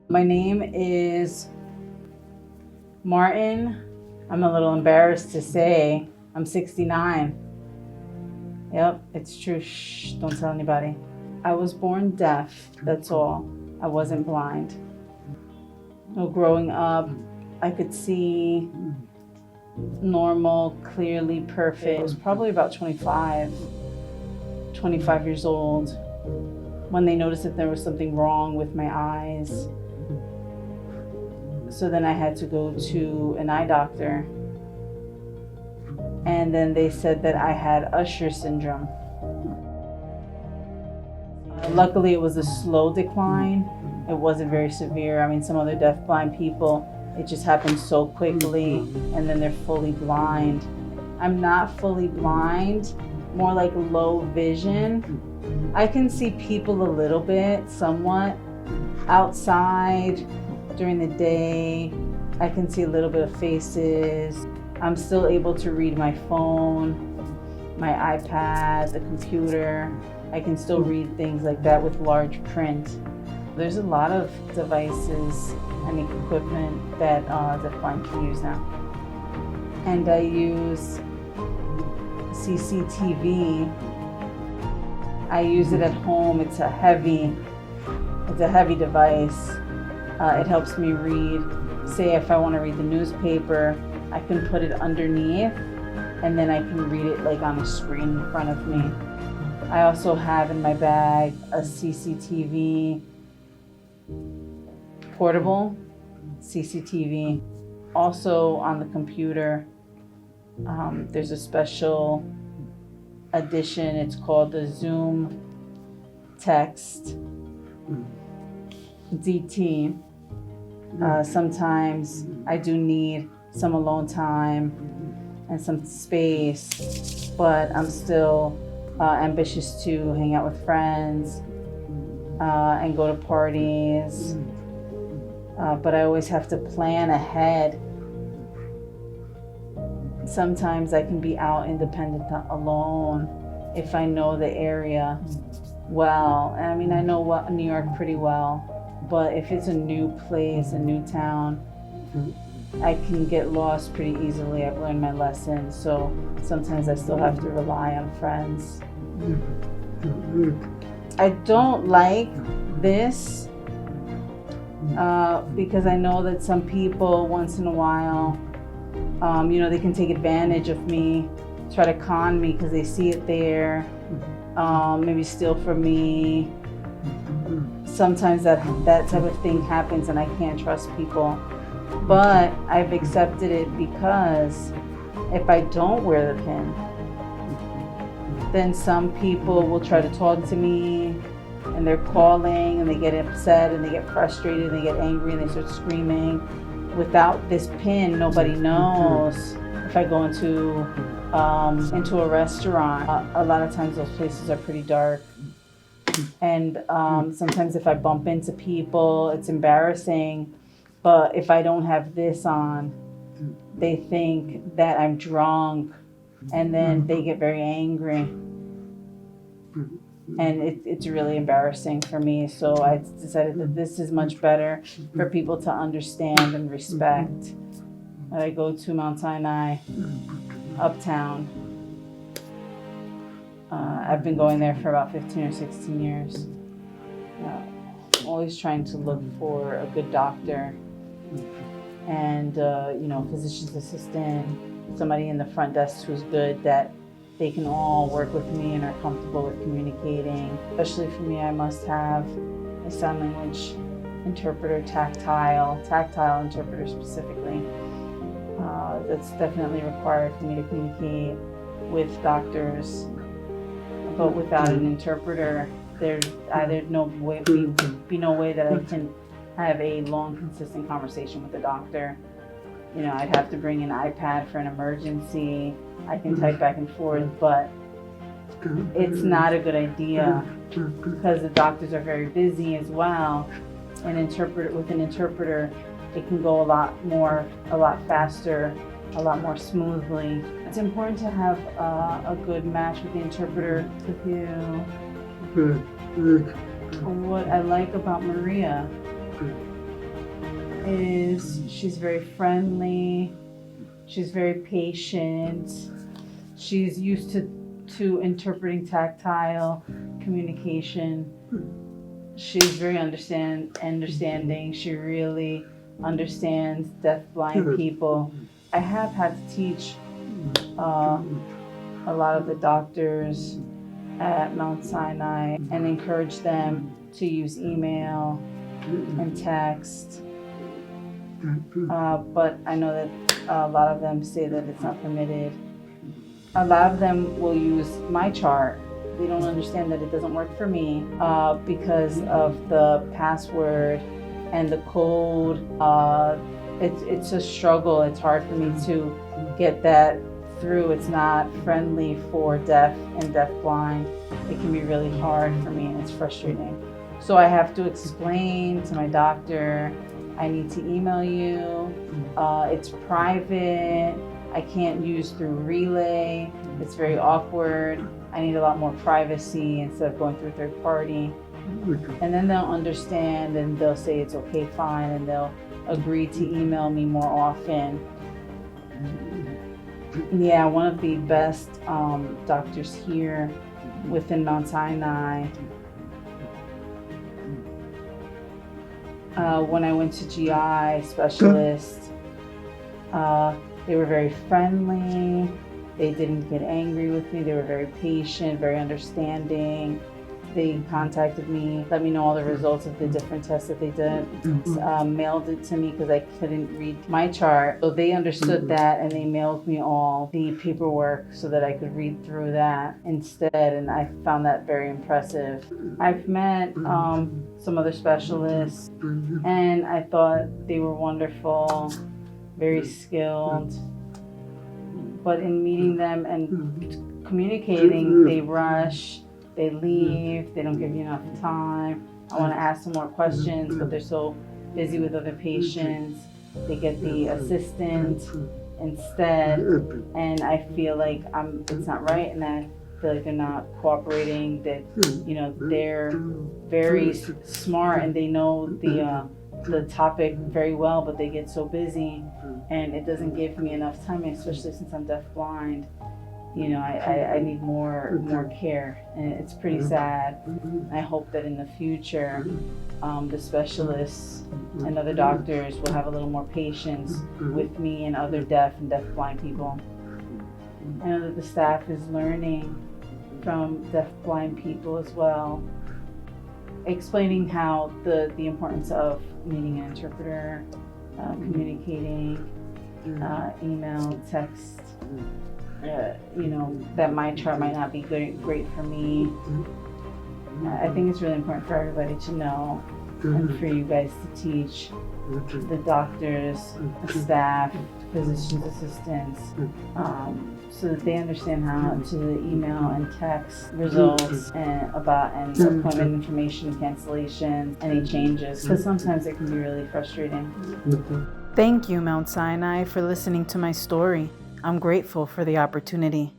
My name is Martin. I'm a little embarrassed to say I'm 69. Yep, it's true. Shh, don't tell anybody. I was born deaf, that's all. I wasn't blind. No, growing up, I could see normal, clearly perfect. I was probably about 25 years old when they noticed that there was something wrong with my eyes. So then I had to go to an eye doctor. And then they said that I had Usher syndrome. Luckily, it was a slow decline. It wasn't very severe. I mean, some other deafblind people, it just happens so quickly and then they're fully blind. I'm not fully blind, more like low vision. I can see people a little bit, somewhat, outside during the day. I can see a little bit of faces. I'm still able to read my phone, my iPad, the computer. I can still read things like that with large print. There's a lot of devices and equipment that deafblind can use now. And I use CCTV. I use it at home. It's a heavy device. It helps me read. Say if I want to read the newspaper, I can put it underneath and then I can read it like on a screen in front of me. I also have in my bag a CCTV, portable CCTV. Also on the computer, there's a special edition. It's called the Zoom Text DT. Sometimes I do need some alone time and some space, but I'm still ambitious to hang out with friends and go to parties. But I always have to plan ahead. Sometimes I can be out independent alone if I know the area well. I mean, I know New York pretty well. But if it's a new place, a new town, I can get lost pretty easily. I've learned my lesson, so sometimes I still have to rely on friends. I don't like this because I know that some people once in a while, they can take advantage of me, try to con me because they see it there, maybe steal from me. Sometimes that type of thing happens and I can't trust people. But I've accepted it because if I don't wear the pin, then some people will try to talk to me and they're calling and they get upset and they get frustrated and they get angry and they start screaming. Without this pin, nobody knows. If I go into a restaurant, a lot of times those places are pretty dark. And sometimes if I bump into people, it's embarrassing. But if I don't have this on, they think that I'm drunk and then they get very angry. And it's really embarrassing for me. So I decided that this is much better for people to understand and respect. And I go to Mount Sinai, uptown. I've been going there for about 15 or 16 years. Always trying to look for a good doctor and, physician's assistant, somebody in the front desk who's good, that they can all work with me and are comfortable with communicating. Especially for me, I must have a sign language interpreter, tactile interpreter specifically. That's definitely required for me to communicate with doctors. But without an interpreter, there's either no way that I can have a long, consistent conversation with the doctor. I'd have to bring an iPad for an emergency. I can type back and forth, but it's not a good idea because the doctors are very busy as well. With an interpreter, it can go a lot faster, a lot more smoothly. It's important to have a good match with the interpreter. What I like about Maria is she's very friendly. She's very patient. She's used to interpreting tactile communication. She's very understanding. She really understands deafblind people. I have had to teach a lot of the doctors at Mount Sinai and encourage them to use email and text. But I know that a lot of them say that it's not permitted. A lot of them will use my chart. They don't understand that it doesn't work for me because of the password and the code. It's a struggle. It's hard for me to get that through. It's not friendly for deaf and deafblind. It can be really hard for me and it's frustrating. So I have to explain to my doctor, I need to email you. It's private. I can't use through Relay. It's very awkward. I need a lot more privacy instead of going through a third party. And then they'll understand and they'll say it's okay, fine, and they'll agree to email me more often. Yeah, one of the best doctors here within Mount Sinai. When I went to GI specialist, they were very friendly. They didn't get angry with me. They were very patient, very understanding. They contacted me, let me know all the results of the different tests that they did, mailed it to me because I couldn't read my chart. So they understood that and they mailed me all the paperwork so that I could read through that instead, and I found that very impressive. I've met some other specialists and I thought they were wonderful, very skilled, but in meeting them and communicating, they rush. They leave, they don't give you enough time. I want to ask some more questions, but they're so busy with other patients. They get the assistant instead, and I feel like it's not right, and I feel like they're not cooperating, that, they're very smart and they know the topic very well, but they get so busy, and it doesn't give me enough time, especially since I'm deafblind. I need more care, and it's pretty sad. I hope that in the future, the specialists and other doctors will have a little more patience with me and other deaf and deafblind people. I know that the staff is learning from deafblind people as well, explaining how the importance of needing an interpreter, communicating, email, text. That my chart might not be great for me. I think it's really important for everybody to know, and for you guys to teach the doctors, the staff, physician's assistants, so that they understand how to email and text results and appointment information, cancellations, any changes, because sometimes it can be really frustrating. Thank you, Mount Sinai, for listening to my story. I'm grateful for the opportunity.